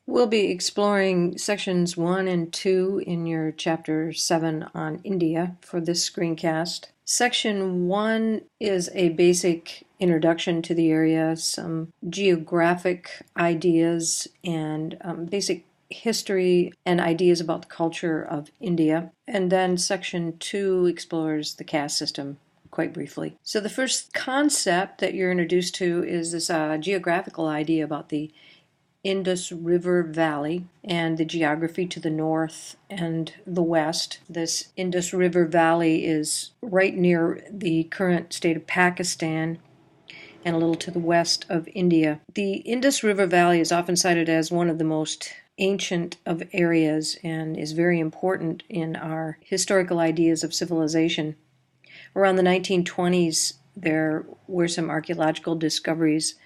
We'll be exploring sections 1 and 2 in your chapter 7 on India for this screencast. Section 1 is a basic introduction to the area, some geographic ideas, and basic history and ideas about the culture of India. And then section 2 explores the caste system quite briefly. So the first concept that you're introduced to is this geographical idea about the Indus River Valley and the geography to the north and the west. This Indus River Valley is right near the current state of Pakistan and a little to the west of India. The Indus River Valley is often cited as one of the most ancient of areas and is very important in our historical ideas of civilization. Around the 1920s, there were some archaeological discoveries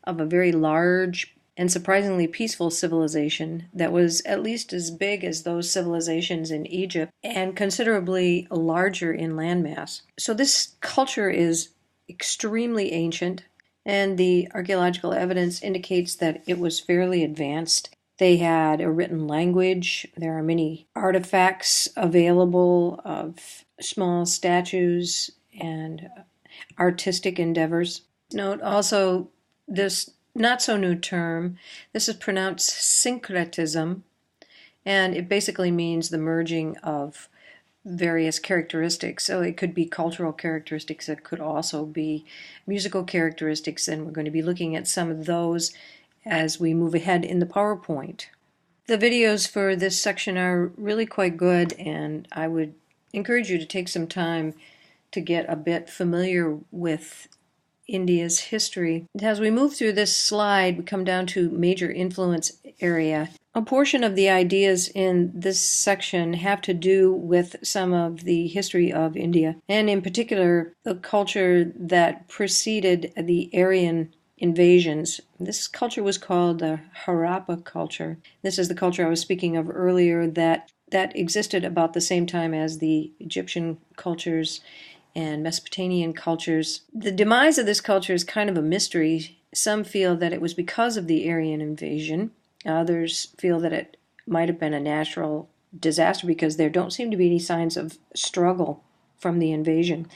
of a very large and surprisingly peaceful civilization that was at least as big as those civilizations in Egypt and considerably larger in landmass. So this culture is extremely ancient, and the archaeological evidence indicates that it was fairly advanced. They had a written language. There are many artifacts available of small statues and artistic endeavors. Note also this not so new term. This is pronounced syncretism, and it basically means the merging of various characteristics. So it could be cultural characteristics, it could also be musical characteristics, and we're going to be looking at some of those as we move ahead in the PowerPoint. The videos for this section are really quite good, and I would encourage you to take some time to get a bit familiar with India's history. As we move through this slide, we come down to major influence area. A portion of the ideas in this section have to do with some of the history of India, and in particular, the culture that preceded the Aryan invasions. This culture was called the Harappa culture. This is the culture I was speaking of earlier that existed about the same time as the Egyptian cultures and Mesopotamian cultures. The demise of this culture is kind of a mystery. Some feel that it was because of the Aryan invasion. Others feel that it might have been a natural disaster because there don't seem to be any signs of struggle from the invasion.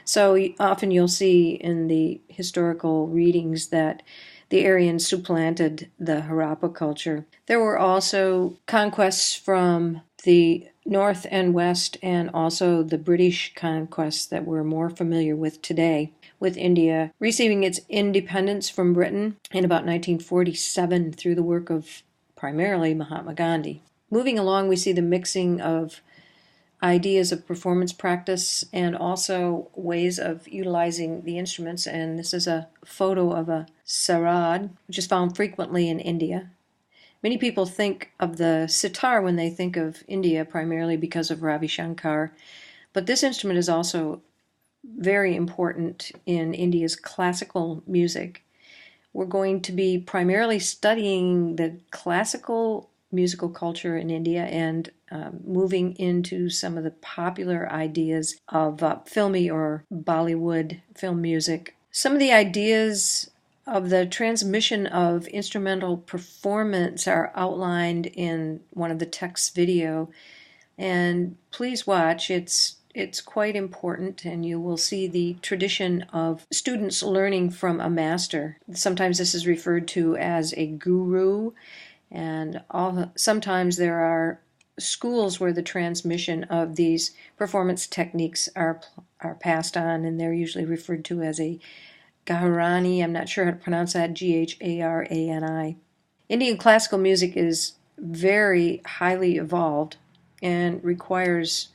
So often you'll see in the historical readings that the Aryans supplanted the Harappa culture. There were also conquests from the north and west, and also the British conquests that we're more familiar with today, with India receiving its independence from Britain in about 1947 through the work of primarily Mahatma Gandhi. Moving along, we see the mixing of ideas of performance practice and also ways of utilizing the instruments, and this is a photo of a sarod, which is found frequently in India. Many people think of the sitar when they think of India primarily because of Ravi Shankar, but this instrument is also very important in India's classical music. We're going to be primarily studying the classical musical culture in India and moving into some of the popular ideas of filmy or Bollywood film music. Some of the ideas of the transmission of instrumental performance are outlined in one of the text video, and please watch. It's quite important, and you will see the tradition of students learning from a master. Sometimes this is referred to as a guru, and sometimes there are schools where the transmission of these performance techniques are passed on, and they're usually referred to as a Gharani. I'm not sure how to pronounce that, Gharani. Indian classical music is very highly evolved and requires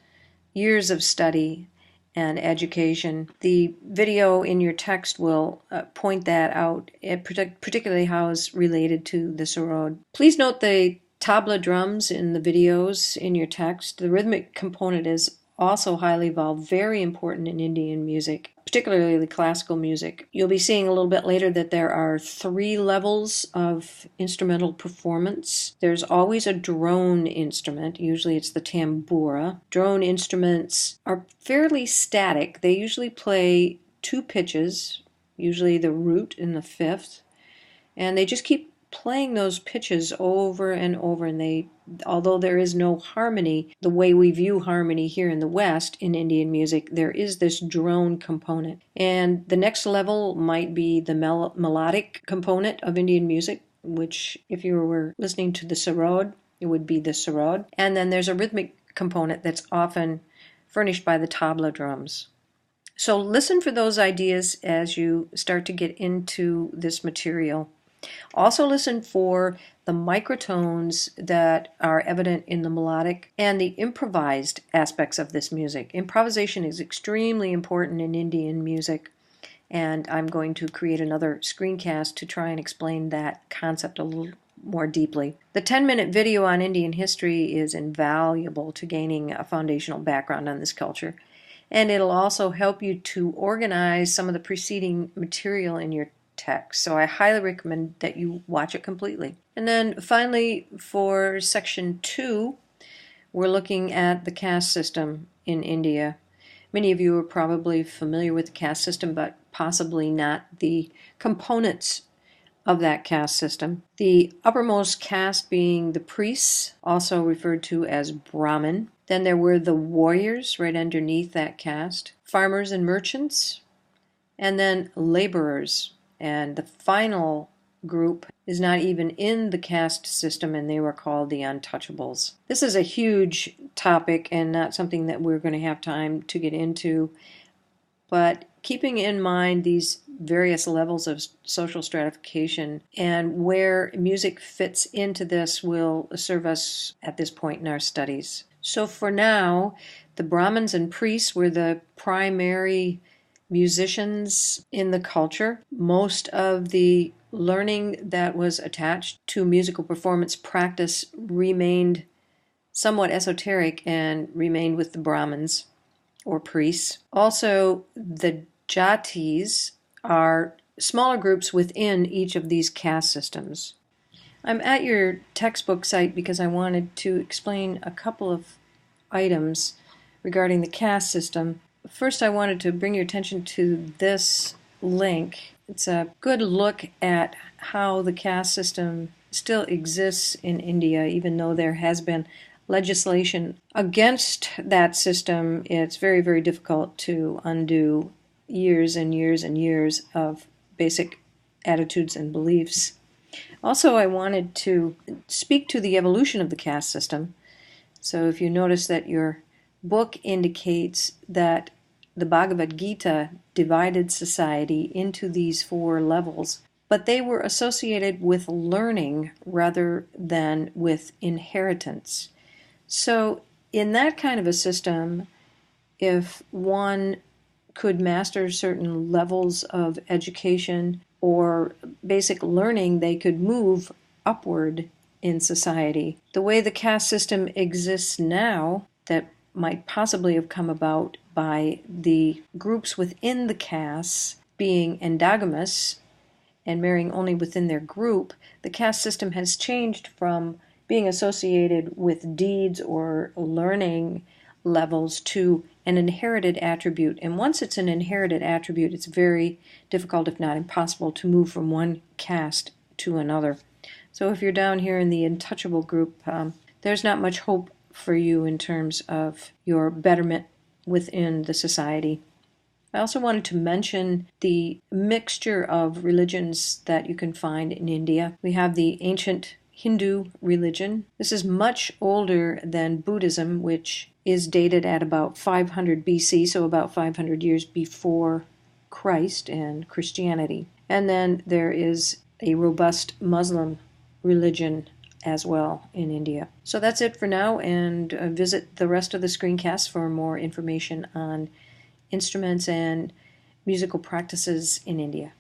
years of study and education. The video in your text will point that out, particularly how it's related to the sarod. Please note the tabla drums in the videos in your text. The rhythmic component is also highly evolved, very important in Indian music, particularly classical music. You'll be seeing a little bit later that there are 3 levels of instrumental performance. There's always a drone instrument, usually it's the tambura. Drone instruments are fairly static. They usually play 2 pitches, usually the root in the 5th, and they just keep playing those pitches over and over, and although there is no harmony, the way we view harmony here in the West in Indian music, there is this drone component. And the next level might be the melodic component of Indian music, which if you were listening to the sarod, it would be the sarod. And then there's a rhythmic component that's often furnished by the tabla drums. So listen for those ideas as you start to get into this material. Also listen for the microtones that are evident in the melodic and the improvised aspects of this music. Improvisation is extremely important in Indian music, and I'm going to create another screencast to try and explain that concept a little more deeply. The 10-minute video on Indian history is invaluable to gaining a foundational background on this culture, and it'll also help you to organize some of the preceding material in your text. So I highly recommend that you watch it completely. And then finally, for section 2, we're looking at the caste system in India. Many of you are probably familiar with the caste system, but possibly not the components of that caste system. The uppermost caste being the priests, also referred to as Brahmin. Then there were the warriors right underneath that caste, farmers and merchants, and then laborers. And the final group is not even in the caste system, and they were called the untouchables. This is a huge topic and not something that we're going to have time to get into, but keeping in mind these various levels of social stratification and where music fits into this will serve us at this point in our studies. So for now, the Brahmins and priests were the primary musicians in the culture. Most of the learning that was attached to musical performance practice remained somewhat esoteric and remained with the Brahmins or priests. Also, the jatis are smaller groups within each of these caste systems. I'm at your textbook site because I wanted to explain a couple of items regarding the caste system. First, I wanted to bring your attention to this link. It's a good look at how the caste system still exists in India, even though there has been legislation against that system. It's very, very difficult to undo years and years and years of basic attitudes and beliefs. Also, I wanted to speak to the evolution of the caste system. So if you notice that your book indicates that the Bhagavad Gita divided society into these 4 levels, but they were associated with learning rather than with inheritance. So in that kind of a system, if one could master certain levels of education or basic learning, they could move upward in society. The way the caste system exists now, that might possibly have come about by the groups within the castes being endogamous and marrying only within their group, the caste system has changed from being associated with deeds or learning levels to an inherited attribute. And once it's an inherited attribute, it's very difficult, if not impossible, to move from one caste to another. So if you're down here in the untouchable group, there's not much hope for you in terms of your betterment within the society. I also wanted to mention the mixture of religions that you can find in India. We have the ancient Hindu religion. This is much older than Buddhism, which is dated at about 500 BC, so about 500 years before Christ and Christianity. And then there is a robust Muslim religion as well in India. So that's it for now, and visit the rest of the screencasts for more information on instruments and musical practices in India.